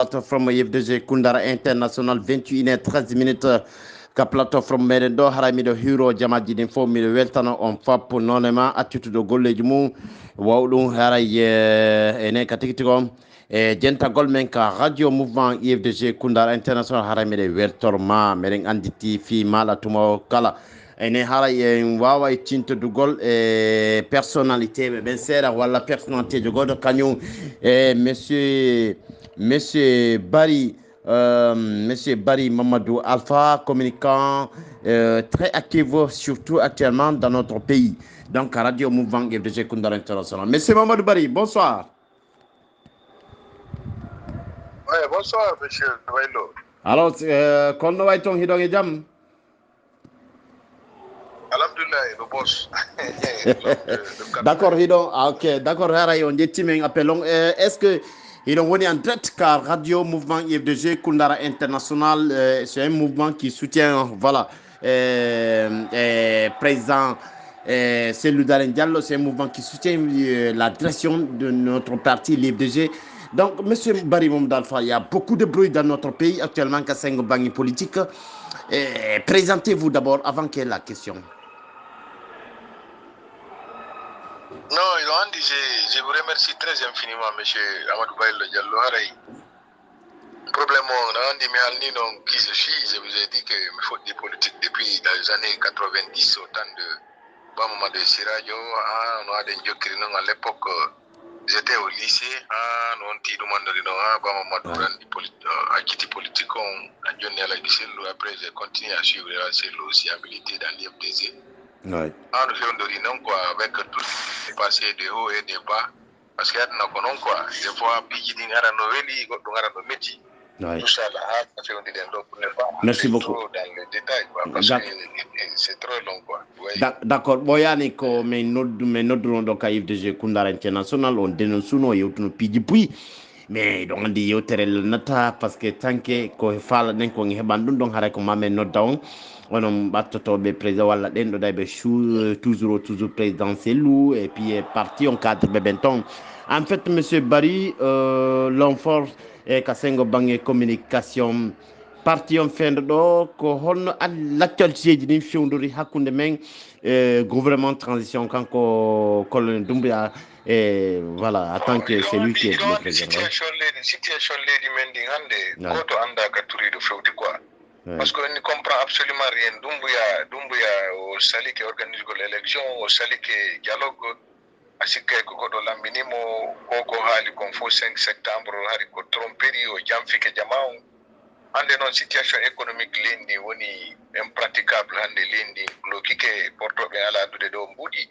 From FDG Kundara International 21h13 minutes ka plateforme meɗen ɗo haramiɗo hiro jamaji ɗin fof miɗo weltano on fappo nonema attitude golleji mum wawɗum haray enen ka tigi tigi e jentagol men ka radio mouvement IFDG Kundara International haray miɗen weltorma meɗen anditi fi maɗa tuma kala ene haray en wawa tintodugol e personnalité ɓe ɓen seeɗa walla personnalité jo goto kañum e Monsieur Barry Mamadou Alpha, communicant très actif, surtout actuellement dans notre pays. Donc, à Radio Mouvement FDG Kundara International. Monsieur Mamadou Barry, bonsoir. Oui, bonsoir, monsieur Wailo. Alors, comment va-t-on, Hidong et Jam? Alhamdulillah, le boss. D'accord, Hidong. Ok, d'accord, on dit Timeng appelons. Est-ce que ils ont en direct car Radio Mouvement IFDG Kundara International, c'est un mouvement qui soutient, voilà, président Cellou Dalein Diallo, c'est un mouvement qui soutient la direction de notre parti, l'IFDG. Donc, monsieur Barry Mamadou Alpha, il y a beaucoup de bruit dans notre pays actuellement, Kassengo Bangi politique. Présentez-vous d'abord avant qu'il y ait la question. Non, je vous remercie très infiniment, monsieur Amadou Baïlo Diallo. Le problème, qui je suis, je vous ai dit que je fais des politiques depuis les années 90, au temps de Bamama de Siradio. On a des gens à l'époque, j'étais au lycée, on a dit Bamama a quitté politique, on a donné à la après j'ai continué à suivre la cellule aussi habilité dans l'IFDG. Ouais. Nous faisons de quoi avec tout ce qui est passé de haut et de bas parce qu'il y a des fois puis il y a nos métiers tout ça là merci beaucoup dans le détail quoi, parce que c'est trop long quoi. D'accord boyani ko mais noddu do ka IFDG Kundara International on dénonce no yewtuno piji puy mais donc andi yewterel nata parce que tanke ko fala den ko heban dum don hare ko mamen nodda on onon battotoɓe président walla ɗen ɗo dayɓe toujours présidentiel ou et puis parti on cadre ɓe ɓen ton en fait monsieur Barry l'enfort e kasengo bange communication parti on fendo ɗo ko holno l'actualité ji ɗin fewdori hakkude men gouvernement transition kanko colonel Doumbouya et voilà en tant que celui qui est le président situation leydi men ndi hande goto anda ka turiɗo fewti quoi. Parce qu'on ne comprend absolument rien. Doumbouya au sali qui organise l'élection, au sali qui dialogue, à ce que le lambinimo, koko hali confo 5 septembre, hali ko tromperi au jamfike jamaou. Ande non situation économique lindi woni impraticable hande lindi bloqué que porto be ala dude do mbudi.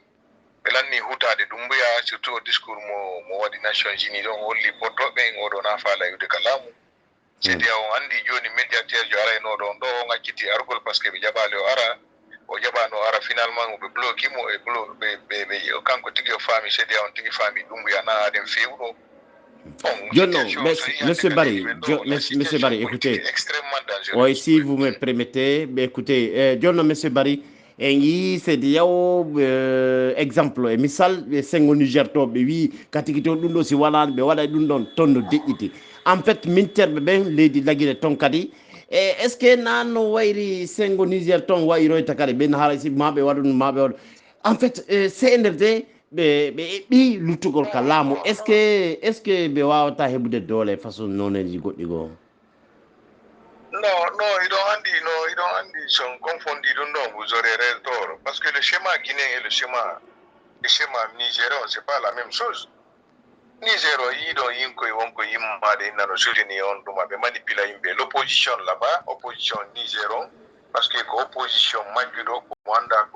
Belani huta de Doumbouya surtout au discours mo wadi Nations Unies don holli porto be ngodo na fala yude kalamu. C'est dire on andi joni médiateur jo ara no don do ngakiti argol parce que be jabale o ara o jabano ara finalement be bloqué mo e be kanko tigi o fami c'est dire on tigi fami Doumbouya na den fewdo. Monsieur Barry, monsieur Barry, écoutez. Oui, si vous me permettez, écoutez, monsieur Barry, c'est exemple misal sengo Niger to be wi katikito dum do si wala be wala dum don tondo de'iti en fait minter be ben ledi lagire ton kadi est ce que nano wayri sengo Niger ton wayro takare ben hala si mabe wadun mabe en fait CNRD be lutugol ka laamu est ce que be wawata hebude dole façon noneji goddi go. Non, ils don't handi sont confondus non, vous aurez tort. Parce que le schéma guinéen et le schéma nigérien, c'est pas la même chose. Nigéro, l'opposition là-bas, opposition nigéron, parce que l'opposition Maduro, Rwanda,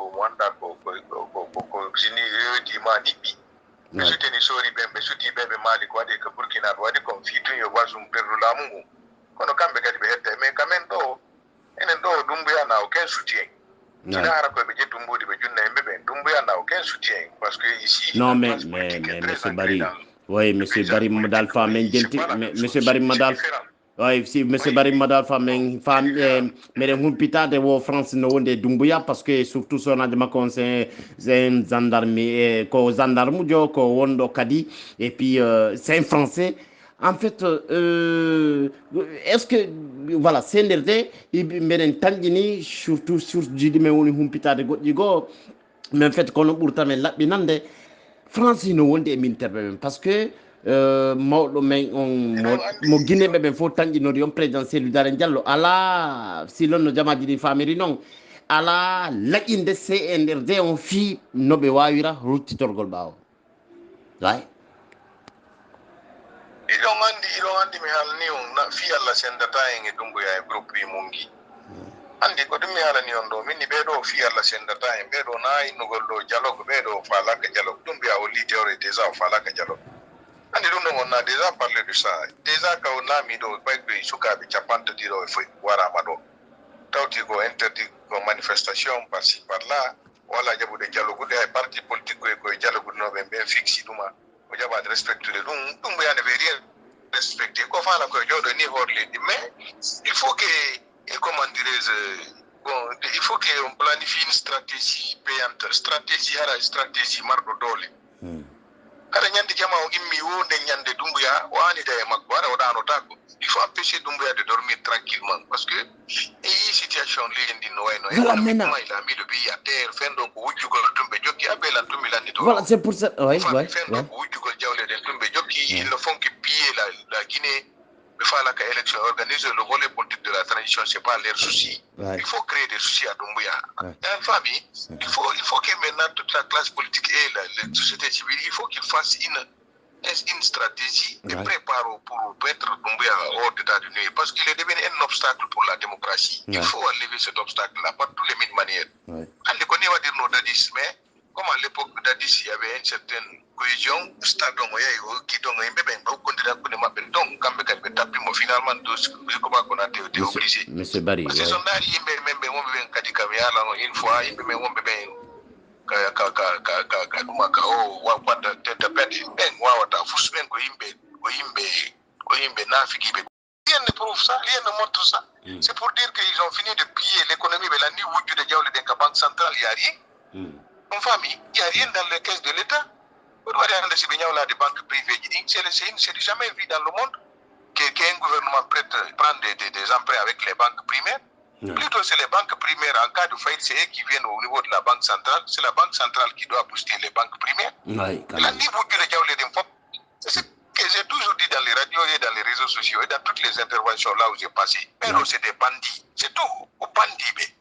mais soutenir Sori Bembe, soutenir Bembe Mali, Burkina, comme Fitu, Yowazum, Perou Lamungu. Mais quand même, Doumbouya n'a aucun soutien. Doumbouya n'a aucun soutien. Parce que ici. Non, mais monsieur Barry. Oui, monsieur Barry Madal Famen, monsieur Barry Madal. Oui, si monsieur Barry Madal Famen, mais les Humpita de France no de Doumbouya, parce que surtout son adma conseil, c'est un gendarme, ko gendarme, ko wondo kadi, et puis c'est un français. en fait, est-ce que, voilà, CNRD, menen tangini, surtout sur jidi me woni humpitade goɗɗi goo, mais en fait, kono ɓurtamen laɓɓinande, France no wonde e minterɓe ɓen, par ce que mawɗo men on mo guineɓe ɓen fof tanƴinori on président Cellou Dalein Diallo ala silon no jamaji ɗi famiri noon ala laƴinde CNRD on fii noɓe wawira ruttitorgol ɓaawo way iɗon andi mi haalani on na fi Allah sendata en e Dumbuya e groupe wi Mungi andi ko ɗum mi haalani on ɗo minni ɓeeɗo fi Allah sendata en ɓeeɗo na innugol ɗo dialogue ɓeeɗo falaka dialogue Dumbuya o leader déjà o falaka dialogue andi ɗum ɗon on na déjà parlé de ça déjà ka o laamiɗo ɓayɓe sukaɓe capantati ɗo e foy warama ɗo tawti ko interdit ko manifestation par ci par là wala jaɓude dialogude hay parti politique koye dialogunoɓe ɓen fixi ɗuma o jaɓade respectude ɗum ɓe ne veut rien respecté ko fala koye jooɗo ni hoore leydi mais il faut que comment dirais-je bon il faut que on planifie une stratégie payante stratégie hara stratégie marɗo doole kada ñande jama o immi wonde ñande Dumbuya o anida e makko ara o ɗanotako il faut empêcher Dumbuya de dormir tranquillement parce que e yi situation leydi no wayno économiquement il a mis le pays à terre fenɗo ko wujjugol tumɓe jokki abelan tummi lanni to voilà c'est pour ça fenɗo ko wujjugol jawleɗen tumɓe jokki ils ne font que piller la Guinée ɓe falaka élection organiser le volet politique de la transition c'est pas leur souci il faut créer des soucis à Dumbuya en famille il faut que maintenant toute la classe politique et la société civile il faut qu'ils fassent une stratégie de préparer pour mettre Dumbuya hors d'état de nuire parce qu'il est devenu un obstacle pour la démocratie il faut enlever cet obstacle là par toutes les manières andi ko ni waɗirno Dadis mais comme à l'époque Dadis il y avait une certaine cohésion stade on yayi o kidon yimɓe ɓen ɓe hokkondiri hakkude maɓɓe donc kamɓe kadi ɓe tappimo finalement koma ko natte te obligé monsieur Barry par ce que so ndaari yimɓe men ɓe wonɓe ɓen kadi kam yaalano une fois yimɓe men wonɓe ɓen ka ɗuma ka o wadda tedda pede ɓen wawata fus ɓen ko yimɓe naafigiɓe rien ne prouve ça rien ne montre ça c'est pour dire qu'ils ont fini de piller l'économie ɓe lanni wujjude jawle ɗen ka banque centrale y a rien en famille il y a rien dans les caisses de l'État pour voir si bien des banques privées c'est jamais vu dans le monde qu'un gouvernement prête prendre des emprunts avec les banques primaires. Plutôt c'est les banques primaires en cas de faillite c'est eux qui viennent au niveau de la banque centrale. C'est la banque centrale qui doit booster les banques primaires. C'est ce que j'ai toujours dit dans les radios et dans les réseaux sociaux et dans toutes les interventions là où j'ai passé. Mais non, c'est des bandits. C'est tout. Aux bandits.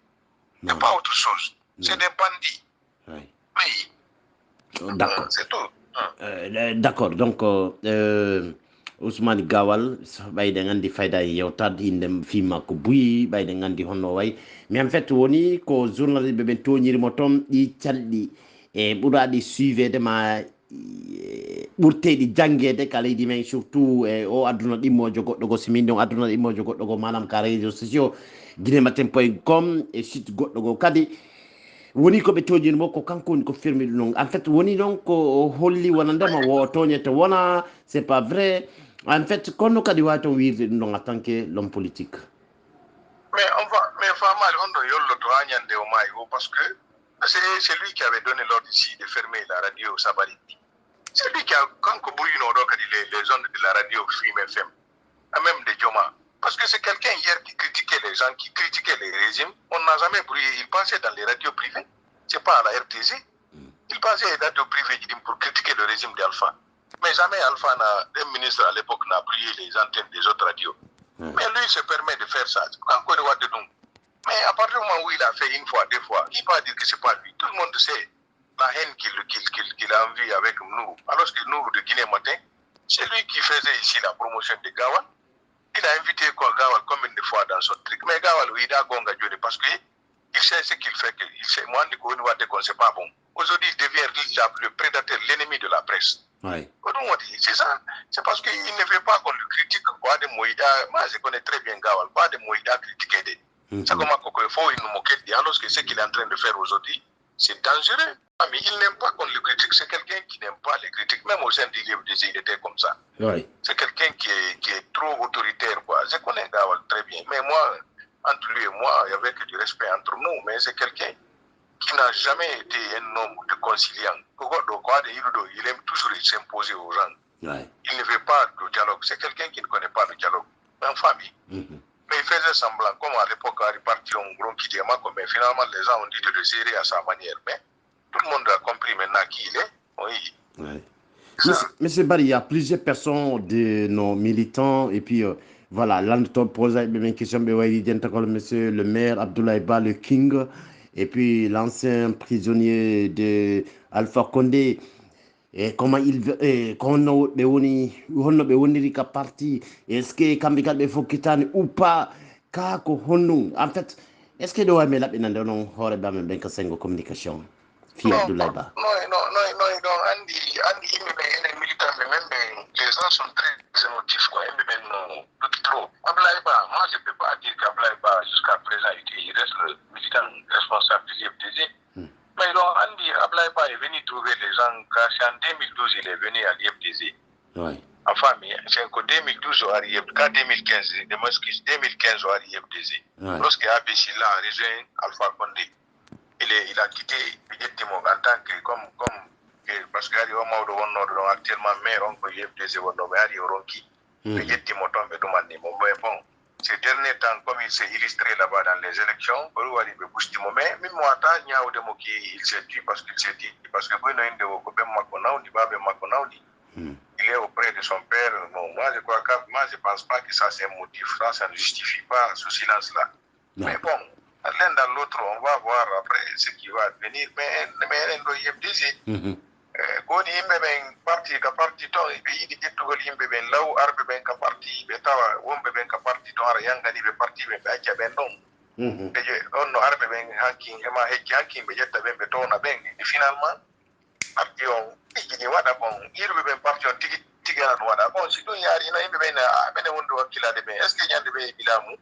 Il n'y a pas autre chose. C'est des bandits. Oui. D'accord. C'est tout. D'accord. Donc, Ousmane Gawal, ɓayde gandi fayda e yewtade inde fima ko buyi ɓayde gandi honno way mais en fait woni ko journaliste ɓe ɓen toñirimo toon ɗi calɗi e ɓuraɗi suivede ma ɓurteɗi jangguede ka leydi men surtout e o aduna ɗimmojo goɗɗo go simin ɗon aduna ɗimmojo goɗɗo go manam ka réseaux sociaux guinematin.com e site goɗɗo go kadi woni ko ɓe toñinimo ko kanko woni ko firmi ɗum noon en fait woni noon ko holli wona ndema wo toñete wona c'est pas vrai en fait kono kadi wawi toon wirde ɗum ɗon en tant que l'homme politique mais famali on ɗo yolloto ha ñande o maayi o parce que c'est lui qui avait donné l'ordre ici de fermer la radio Sabariti c'est lui qui a kanko ɓurino ɗo kadi les ondes de la radio Film FM même de Joma parce que c'est quelqu'un hier qui critiquait les gens, qui critiquait les régimes. On n'a jamais brûlé. Il passait dans les radios privées. C'est pas à la RTZ. Il passait dans les radios privées pour critiquer le régime d'Alpha. Mais jamais Alpha, un ministre à l'époque, n'a brûlé les antennes des autres radios. Mais lui, il se permet de faire ça. Mais à partir du moment où il a fait une fois, deux fois, il va dire que c'est pas lui. Tout le monde sait la haine qu'il a envie avec nous. Alors que nous, de Guinée Matin, c'est lui qui faisait ici la promotion de Gawal. Il a invité Gawal combien de fois dans son truc. Mais Gawal, il a gonga Dieu parce que il sait ce qu'il fait. Il sait, moi, c'est pas bon. Aujourd'hui, il devient le prédateur, l'ennemi de la presse. Oui. C'est ça. C'est parce qu'il ne veut pas qu'on le critique. Quoi de Moïda. Moi, je connais très bien Gawal. Pas de Moïda critiquer. C'est comme il faut nous moquer. Alors que ce qu'il est en train de faire aujourd'hui, c'est dangereux. Mais il n'aime pas qu'on le critique. C'est quelqu'un qui n'aime pas les critiques. Même au sein du livre, il était comme ça. Oui. C'est quelqu'un qui est trop autoritaire, quoi. Je connais Gawal très bien. Mais moi, entre lui et moi, il n'y avait que du respect entre nous. Mais c'est quelqu'un qui n'a jamais été un homme de conciliant. Il aime toujours s'imposer aux gens. Ouais. Il ne veut pas de dialogue. C'est quelqu'un qui ne connaît pas le dialogue. En famille. Mais il faisait semblant, comme à l'époque, à répartir un gros qui mais finalement, les gens ont dit de le gérer à sa manière. Mais tout le monde a compris maintenant qui il est. Oui. Ouais. Monsieur Barry, il y a plusieurs personnes de nos militants et puis voilà, là nous pose une question, monsieur le maire Abdoulaye Ba, le King, et puis l'ancien prisonnier de Alpha Condé. Et comment il kono be woni honno be woniri ka parti est-ce que kambe kalbe fokitani ou pas ka ko honno en fait est-ce que do wa me labbe nan non hore ba men ben ka sengo communication fi Abdoulaye Ba Non, Andy, il militant, mais même les gens sont très émotifs, quoi. Non, trop. Abdoulaye Ba, moi je ne peux pas dire qu'Abdoulaye Ba jusqu'à présent il reste le militant responsable du IFDG. Mais donc, Andy Ablaïba est venu trouver les gens, c'est en 2012 il est venu à l'IFDZ. Ouais. Enfin, c'est qu'en 2012, qu'en 2015, 2015 à l'IFDZ. Ouais. Lorsque Abessila a rejoint Alpha Condé, il a quitté Timog en tant que, parce qu'il y a actuellement maire, on peut l'IFDZ, on a Ronki, Timog tombe demandé, bon. Ces derniers temps, comme il s'est illustré là-bas dans les élections, même moi, il s'est dit parce qu'il s'est dit, parce que il est auprès de son père. Non, moi, je pense pas que ça c'est un motif, ça ne justifie pas ce silence-là. Mais bon, l'un dans l'autre, on va voir après ce qui va venir. Mais ko ni yimɓe ɓen parti ka parti to ɓe yiɗi ƴettugol yimɓe ɓen law arɓe ɓen ka parti ɓe tawa wonɓe ɓen ka parti to ara yanganiɓe parti ɓen ɓe acca ɓen ɗon ɓe on no arɓe ɓen hankin hema hecci hankin ɓe ƴetta ɓen ɓe towna ɓen finalement parti on ɓiƴƴini waɗa bon yirɓe ɓen parti on tigi tigana ɗum waɗa bon si ɗum yaari no yimɓe ɓen ɓene wondi wakkilade ɓen est ce que ñande ɓe ɓilamu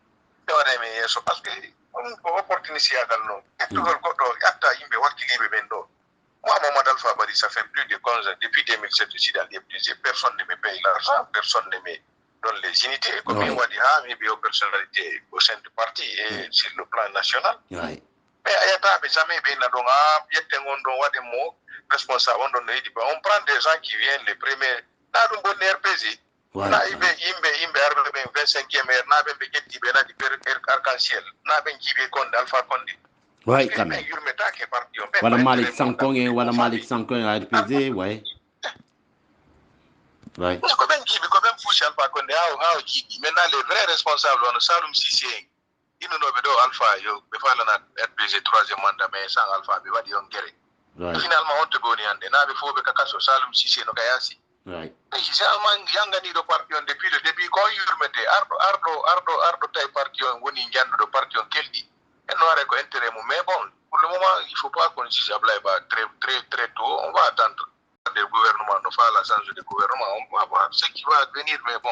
ɓe waɗa men yeeso par ce que ɗum ko opportunité yagal noon ƴettugol goɗɗo ƴatta yimɓe wakkiliɓe ɓen ɗo. Moi, Mohamed Alpha Bari, ça fait plus de 15 ans, depuis 2007, je suis dans l'IFDG, personne ne me paye l'argent, personne ne me donne les unités. Comme il m'a dit, il y a des personnalités au sein du parti et sur le plan national. Mais il n'y a jamais responsable. On prend des gens qui viennent les premiers. Là, on a un RPZ. Là, il y a 25e heure, il y a arc-en-ciel. Il y a Alpha Condé. Ouais, quand même. Voilà Malik Sankong et voilà Malik Sankong à RPZ, ouais. Ouais. Maintenant, les vrais responsables, on Saloum Sissé, ils nous ont Alpha, ils ont RPZ 3e mandat, mais sans Alpha, ils vont dire finalement, on te boni ande, na be fo be kakaso Saloum Sissé no kayasi. Ouais. C'est un yangani do parti on depuis le début, quand ils remettaient Ardo tay parti on, woni njandu do parti on keldi. Et non, avec intérêt, mais bon, pour le moment, il ne faut pas qu'on juge Ablaïba très tôt. On va attendre le gouvernement, nous faire la chance du gouvernement. On va voir ce qui va advenir, mais bon,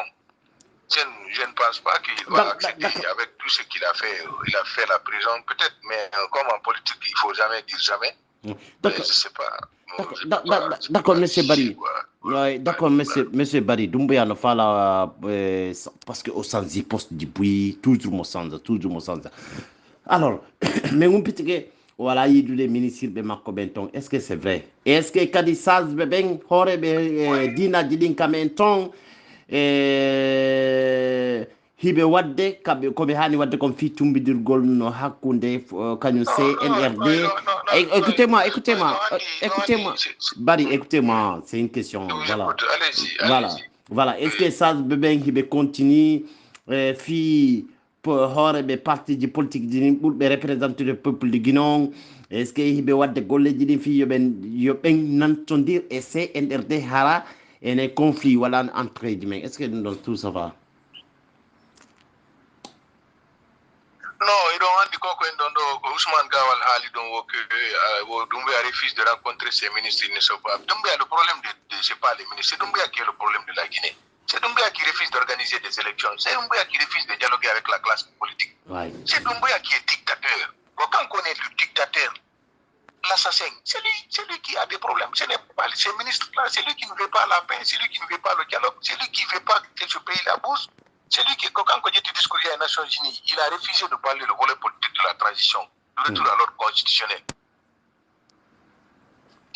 je ne pense pas qu'il va accepter avec tout ce qu'il a fait. Il a fait la prison, peut-être, mais comme en politique, il ne faut jamais dire jamais. D'accord. Je ne sais pas. D'accord, monsieur Barry. Ouais, d'accord, monsieur Barry. Doumbouya ne fait la. Parce qu'au sens du poste du bruit, toujours mon sens. Alors, mais on peut dire, voilà, il y a des ministres de Marco Benton. Est-ce que c'est vrai? Est-ce que Kadi Saz Beben, Horebe, Dina Didin Kamenton, Hibe Wadde, Kobe Hani Wadde, comme Fitumbi Durgol, no Hakunde, Kanyuse, NRD. Écoutez-moi. Barry, écoutez-moi, c'est une question. Voilà. Est-ce que Saz Beben, Hibe continue, pour des partis de politique pour représenter le peuple du Guinée? Est-ce que il y a des collègues qui ont dit et c'est NRD hara et un conflit voilà entre guillemets? Est-ce que tout ça va? Non, ils ont dit que Ousmane Gawal Hali Doumbouya refuse de rencontrer ses ministres, ils ne sont pas. Doumbouya, le problème c'est pas les ministres, c'est Doumbouya qui est le problème de la Guinée. C'est Doumbouya qui refuse d'organiser des élections. C'est Doumbouya qui refuse de dialoguer avec la classe politique. Ouais. C'est Doumbouya qui est dictateur. Quand on connaît le dictateur, l'assassin, c'est lui qui a des problèmes. Ce n'est pas ces ministres-là, c'est lui qui ne veut pas la paix, c'est lui qui ne veut pas le dialogue, c'est lui qui ne veut pas que ce pays la bourse. C'est lui qui, quand on dit discours à les Nations Unies, il a refusé de parler le volet politique de la transition, le retour à l'ordre constitutionnel.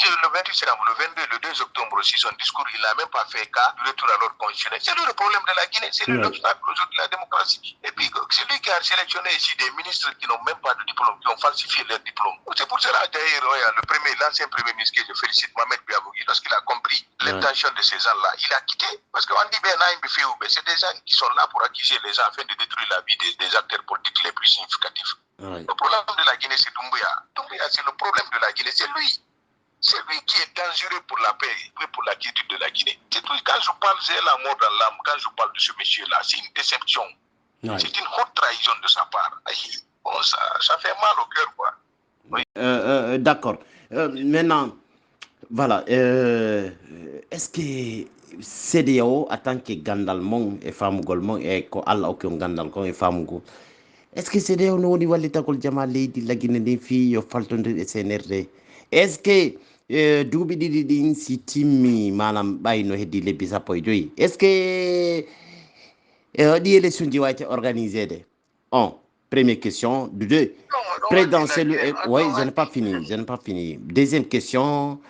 le 28 septembre, le 22, le 2 octobre aussi, son discours, il n'a même pas fait cas du retour à l'ordre constitutionnel. C'est lui le problème de la Guinée, c'est lui l'obstacle aujourd'hui de la démocratie. Et puis, c'est lui qui a sélectionné ici des ministres qui n'ont même pas de diplôme, qui ont falsifié leur diplôme. C'est pour cela, d'ailleurs, l'ancien premier ministre que je félicite, Mohamed Biabougi, lorsqu'il a compris l'intention de ces gens-là, il a quitté. Parce qu'on dit, c'est des gens qui sont là pour accuser les gens afin de détruire la vie des acteurs politiques les plus significatifs. Le problème de la Guinée, c'est Doumbouya. Doumbouya, c'est le problème de la Guinée, c'est lui. C'est lui qui est dangereux pour la paix et pour la quiétude de la Guinée. C'est tout. Quand je parle, j'ai la mort dans l'âme, quand je parle de ce monsieur-là, c'est une déception. C'est une haute trahison de sa part. Bon, ça fait mal au cœur, quoi. Oui. D'accord. Maintenant, voilà. Est-ce que CDAO, en tant que Gandalmon et Famugolmon, et ko Allah aucun Gandalmon et Famugo, est-ce que CDAO no woni wallitakol jama leydi la Guinée ndin fi yo faltondirde e CNRD? Est-ce que duuɓi ɗiɗi ɗin si timmi manam ɓayno heddi lebbi sappo e joyi, est ce que ɗi élection ji wawte organisé de? Première question. Deux, présidentielle. Oui, je n'ai pas fini. Deuxième question.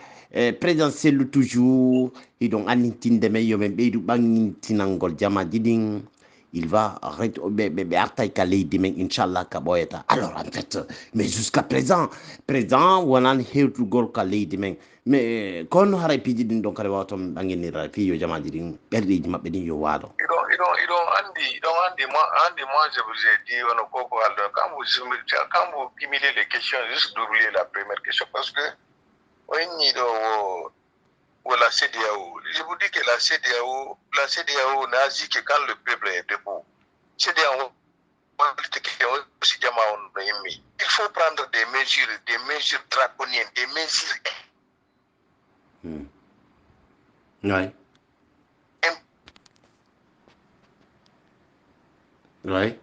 Présidentielle toujours. Et donc, anintinde me yo men ɓeydu ɓangintinangol jamaji ɗin. Il va arrêter, Inch'Allah, Kaboyeta. Alors, en fait, mais jusqu'à présent, on a un ka leydi men. Mais quand on a répété donc, on a dit, yo jamaji ɗin, ɓerɗeji maɓɓe ɗin yo waalo. Moi, je vous ai dit, quand vous cumulez les questions, juste d'oublier la première question, parce que, la CDAO, je vous dis que la CDAO n'a agi que quand le peuple est debout. CDAO, il faut prendre des mesures draconiennes, des mesures. Oui.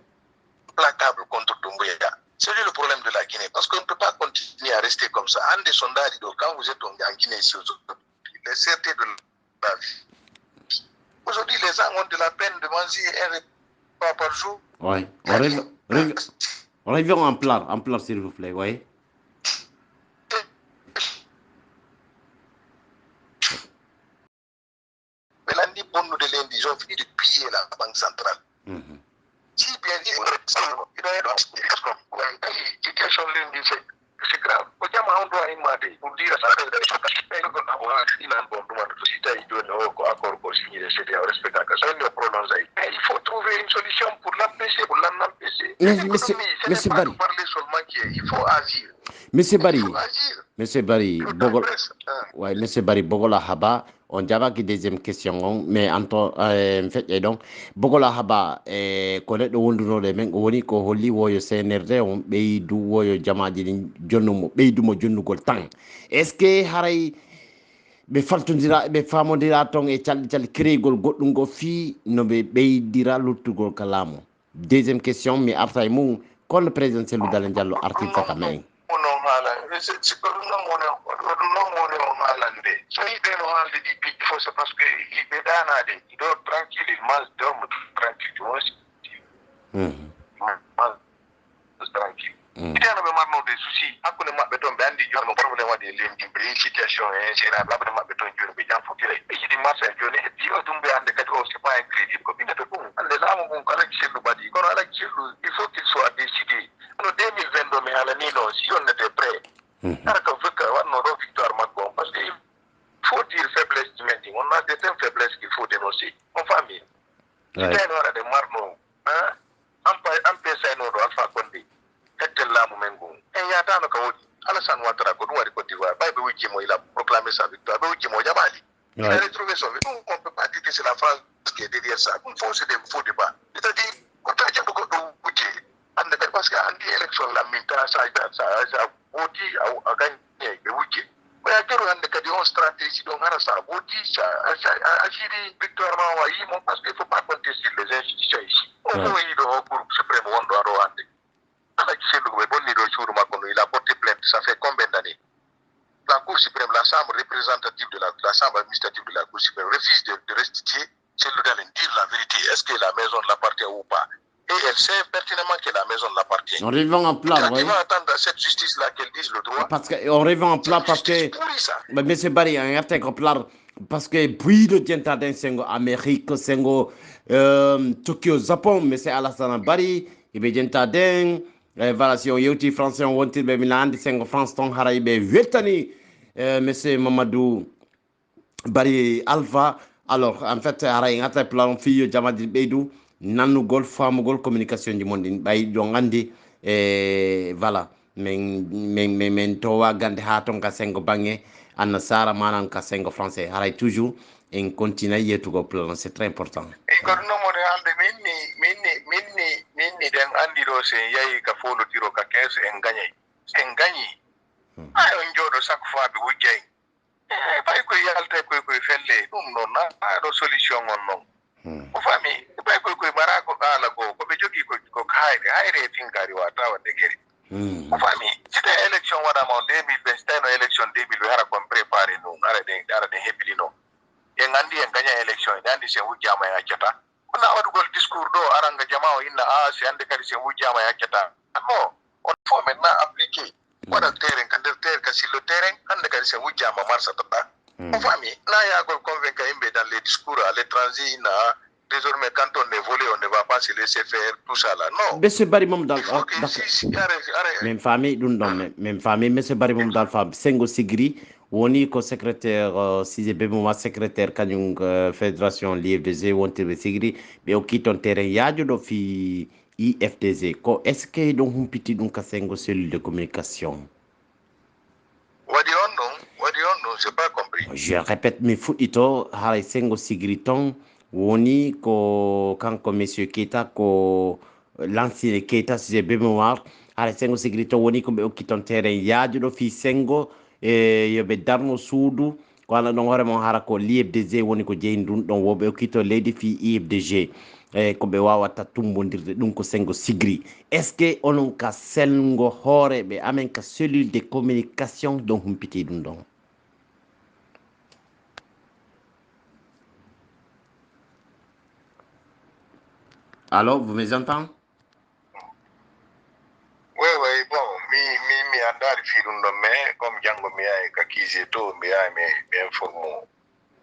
Placable contre Doumbouya. C'est le problème de la Guinée. Parce qu'on ne peut pas continuer à rester comme ça. Un des sondages, quand vous êtes en Guinée, les certés de la vie. Aujourd'hui, les gens ont de la peine de manger un repas par jour. Oui. Reviens en plat, s'il vous plaît, oui. Mais lundi, pour nous de lundi, ils ont fini de piller la banque centrale. Si bien dit, c'est grave. On doit demander pour dire ça. Il faut trouver une solution pour l'empêcher, pour l'empêcher. Monsieur Barry. Il faut agir. Monsieur Barry, Monsieur Barry, Bogola Haba, on dirait que deuxième question, mais en fait, et donc, Bogola Haba, connaître le wonduno de men, woni ko holli woyo CNRD, on beydu woyo jamaji jonnumo, beydumo jonnugol tan. Est-ce que haray be faltondira be famodira ton e calli créegol goɗɗum go fi no be beydira luttugol kalamu? Deuxième question, mais après mum kon le président Cellou Dalein Diallo artiste ka men. C'est parce que il est danade, il dort tranquille, il mange, dorme tranquille, tranquille. Il y a un des soucis. Après le béton, il y a un problème de situation, c'est un problème de béton, il y a un problème de Marseille, il y a un problème de béton, c'est pas incrédible. Il faut qu'il soit décidé. En 2022, mais à la si on était prêt, parce qu'il faut dire faiblesse du maintien. On a des faiblesses qu'il faut dénoncer. En famille. C'est un de marno. Un PC no do Alpha Condé. Et il y a dans le cas Alassane Ouattara, Côte d'Ivoire, il a proclamé sa victoire. Il a retrouvé son victoire. On ne peut pas dire que c'est la France qui est derrière ça. Il faut se faux débat. C'est-à-dire, quand tu as beaucoup de parce qu'en élection, la minta, ça a gagné. Mais à quel moment on stratégie donc ça victoire parce qu'il ne faut pas compter sur les institutions ici. On voit le Cour suprême on doit rendre. Il a porté plainte, ça fait combien d'années? La Cour suprême, la Chambre représentative de la Chambre administrative de la Cour suprême refuse de restituer Cellou Dalein, dire la vérité. Est-ce que la maison l'appartient ou pas? Et elle sait pertinemment que la maison l'appartient. On revient en plat, oui. Ils vont attendre à cette justice-là qu'elle dise le droit. Parce qu'on revient en plat parce que... Mais M. Barry, on a un plat parce que puis de Tientadin, c'est Amérique, c'est Tokyo, Japon, mais c'est Alassane Barry, il y a Tientadin, voilà, si on y a français, on va dire, Milan, c'est France, ton Haraïbe, Vietani, M. Mamadou Barry Alpha. Alors, en fait, Haraï, on a un plan, fille, Jamadil Beidou, nanu gol famu gol communication du monde bay jongandi voilà men to wa gande ha ton ka sengo bange anna sara manan ka sengo français haray toujours en continue yetugo plan c'est très important e ko no mo de alde minni den andi do se yayi ka folo tiro ka kes en gagné ay on jodo chaque fois be wujjay fay ko yalta ko felle dum non na do solution on non o fami bay ko mara ko ala ko be jogi ko hayre tingari wata wande geri o fami sita election wada mo 2021 no election 2000 hara ko préparer no ara de hebili no en andi en gagna election en andi se wujjama ya keta kuna wadugol discours do aranga jamao inna se ande kadi se wujjama ya keta no on faut maintenant appliquer wada terrain kan terrain ka silo terrain ande kadi se wujjama marsa tata o fami na ya gol convaincre imbe dans les discours à l'étranger na désormais quand on est volé on ne va pas se laisser faire tout ça là non monsieur Barry mom dal même famille dun don même famille monsieur Barry mom dal fam sengo sigri woni ko secrétaire CGB mo secrétaire kanyung fédération l'IFDZ wonte be sigri be o kiton terrain yaaju do fi IFDZ ko est-ce que donc humpiti dun ka sengo cellule de communication wadi on non j'ai pas compris je répète mes foutito hay sengo sigri ton woni ko kanko monsieur Keita ko l'ancien Keita si be mémoire ala sengo sécurité woni ko be okkiton terrain yaajudo fi sengo yo be darno suudu ko ala don hore mon hara ko l'IFDG woni ko jeyi dun don wobe okkito leydi fi IFDG ko be wawata tumbondirde dum ko sengo sigri est ce que onon ka sengo hore be amen ka cellule de communication don humpiti dum don Allô, vous m'entendez? Oui, bon, mi andari firundo me, comme Django mi ay kakize to, mi ay mi informo.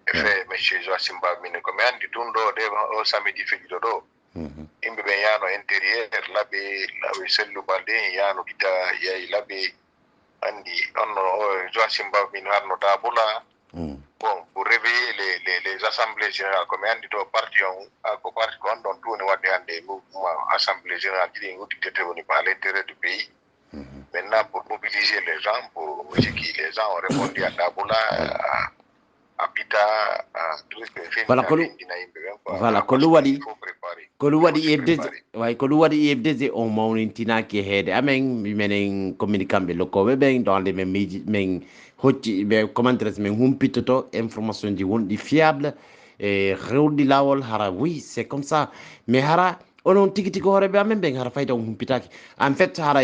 Efe, monsieur Joachim Babine, comme andi tundo, de o samedi fegido do. Imbe ben yano intérieur, labe sellu balde, yano kita yay labe, andi, on Joachim Babine harno tabula. Bon, pour réveiller les assemblées générales, comme on dit, parti on donne tout, on va des mouvements, assemblée générale, qui est par l'intérêt du pays. Maintenant, pour mobiliser les gens, pour que les gens ont répondu à Daboula, à Pita, à tout ce que fait. Voilà, Koluwadi IFDZ, way Koluwadi IFDZ on mawnintina ke hede amen menen communicant be lokobe ben dans les mêmes hoti be commentaires men humpitoto information di won di fiable et rewdi lawol hara oui c'est comme ça mais hara onon tigi hore be amen ben hara fayda humpitaki en fait hara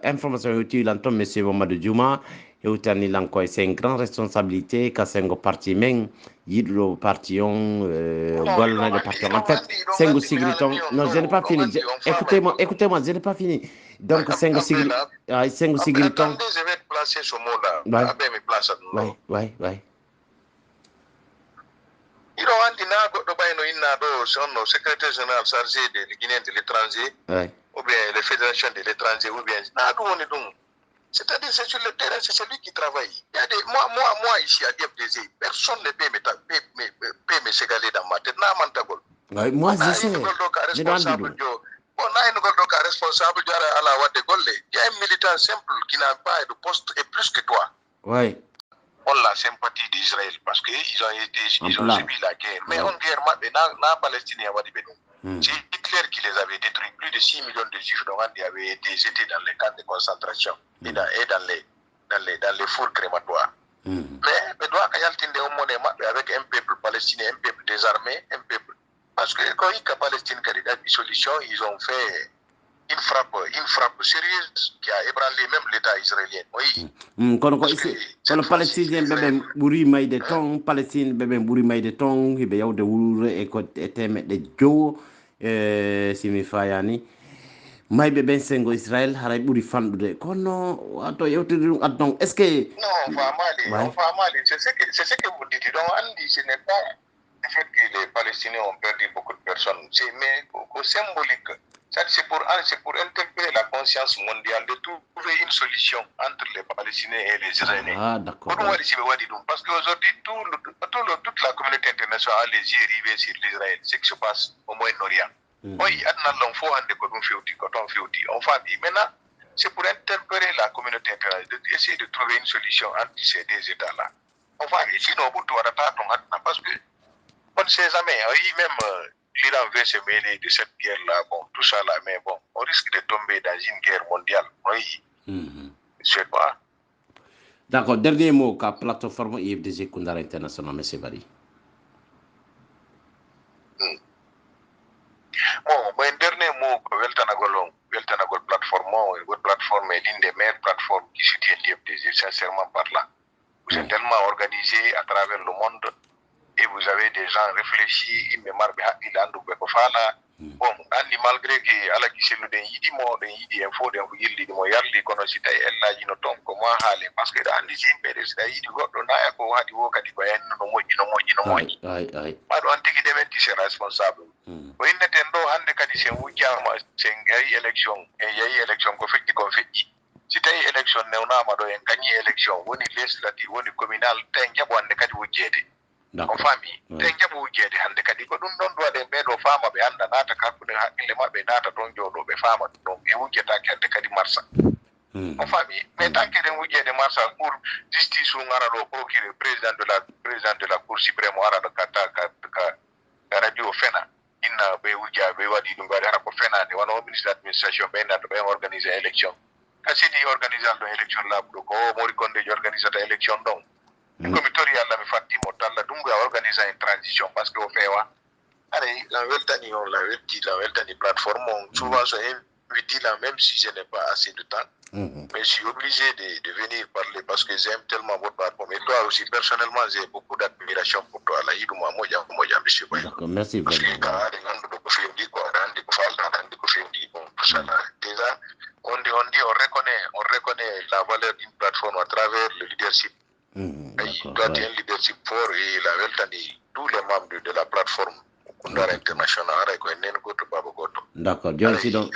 information hoti lanton monsieur Mamadou Djouma Eutani Lankoy, c'est une grande responsabilité quand c'est un parti men, yidlo parti on, golna de parti. En fait, c'est un sigriton. Non, je n'ai pas fini. Écoutez-moi, je n'ai pas fini. Donc, c'est un sigriton. C'est un sigriton. Attendez, je vais placer ce mot-là. Ouais. Il a dit que secrétaire général chargé de Guinée de l'étranger, ou bien les fédérations de l'étranger, ou bien c'est-à-dire c'est sur le terrain, c'est celui qui travaille. Il y a des, moi ici à DFDZ, personne ne peut me ségaler dans ma tête. Ouais, moi je sais. On a un responsable à la Ouadégole. Il y a un militant simple qui n'a pas de poste et plus que toi. Ouais. On la sympathie d'Israël parce qu'ils ont subi la guerre. Mais on guerre, na Palestinien c'est Hitler qui les avait détruits. Plus de 6 millions de juifs avaient été jetés dans les camps de concentration et dans les fours crématoires. Mais doit avec un peuple palestinien, un peuple désarmé, un peuple. Parce que quand il y a Palestine qui a des solutions, ils ont fait une frappe sérieuse qui a ébranlé même l'État israélien. Oui. Quand le Palestinien bébé bouri may de ton, Palestine bébé bouri may de ton, il y a de wure et côté de jo, simi fayani maybe ben sengo Israel haray buri fandude kono wato yewtide dum adon est ce que non on va mal c'est ce que vous dites donc Andy ce n'est pas le fait que les Palestiniens ont perdu beaucoup de personnes c'est mais au symbolique c'est pour interpeller la conscience mondiale de trouver une solution entre les Palestiniens et les Israéliens. Ah, d'accord. Parce qu'aujourd'hui, toute la communauté internationale a les yeux rivés sur l'Israël, ce qui se passe au Moyen-Orient. Oui, maintenant, c'est pour interpeller la communauté internationale, d'essayer de trouver une solution entre ces deux États-là. On va sinon, parce que on ne sait jamais, même l'Iran veut se mêler de cette guerre-là, bon, tout ça là, mais bon, on risque de tomber dans une guerre mondiale. Oui. Je sais pas. D'accord, dernier mot, la plateforme IFDG Koundara International, M. Bari. Bon, mon dernier mot, Weltanagol plateforme est l'une des meilleures plateformes qui soutiennent l'IFDG, sincèrement par là. Vous êtes tellement organisés à travers le monde et vous avez des gens réfléchis, ils me marquent, bon, Andy, malgré que ala kiselu den yidi info den yilli mo yarli kono si tay ella jino ton ko mo haale parce que Andy jimbe de si yidi goddo na ko wadi wo kadi ko en no moji ay ado antiki dementi c'est responsable ko inneten do hande kadi sen wujjama sen yayi election ko fetti si tay election newnama do en gagni election woni législative woni communal tay jabo hande kadi wujjede on fami te jabu wujede hande kadi ko dum don do de bedo fama be anda nata kakkude hakkille mabbe nata don jodo be fama don e wujeta hande kadi marsa on fami mais tant que den wujede marsa pour justice ngara do procureur président de la cour suprême ara do ka radio fena inna be wujja be wadi dum bari ara ko fena de wono ministre d'administration be nata be organiser élection kasidi organiser do élection la ko mori konde organiser élection donc committee alla mi fatti mo talla dungu a organiser une transition parce que au fait wa allez la weltani plateforme souvent so invite là même si je n'ai pas assez de temps mais je suis obligé de venir parler parce que j'aime tellement votre plateforme et toi aussi personnellement j'ai beaucoup d'admiration pour toi la hiduma moja monsieur Baye. D'accord, merci vraiment. Déjà on reconnaît la valeur d'une plateforme à travers le leadership. Toi, tu es un leadership fort et la Weltani, tous les membres de la plateforme Koundara International, d'accord, John Sidon.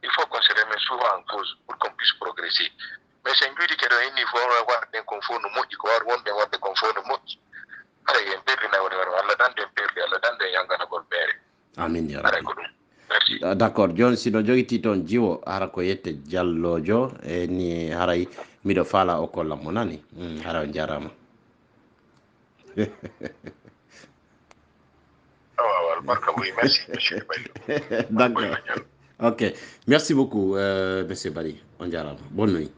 Il faut qu'on se remette souvent en cause pour qu'on puisse progresser. Mais c'est une vie qui est il faut avoir des conforts, des conforts. Amin ya rabbi. D'accord, John Sido jogiti ton jiwo hara ko yette jallojo e ni haray mido fala o kolla mo nani hara jarama. Merci monsieur Bari. D'accord. OK. Merci beaucoup monsieur Bari. On jarama. Bonne nuit.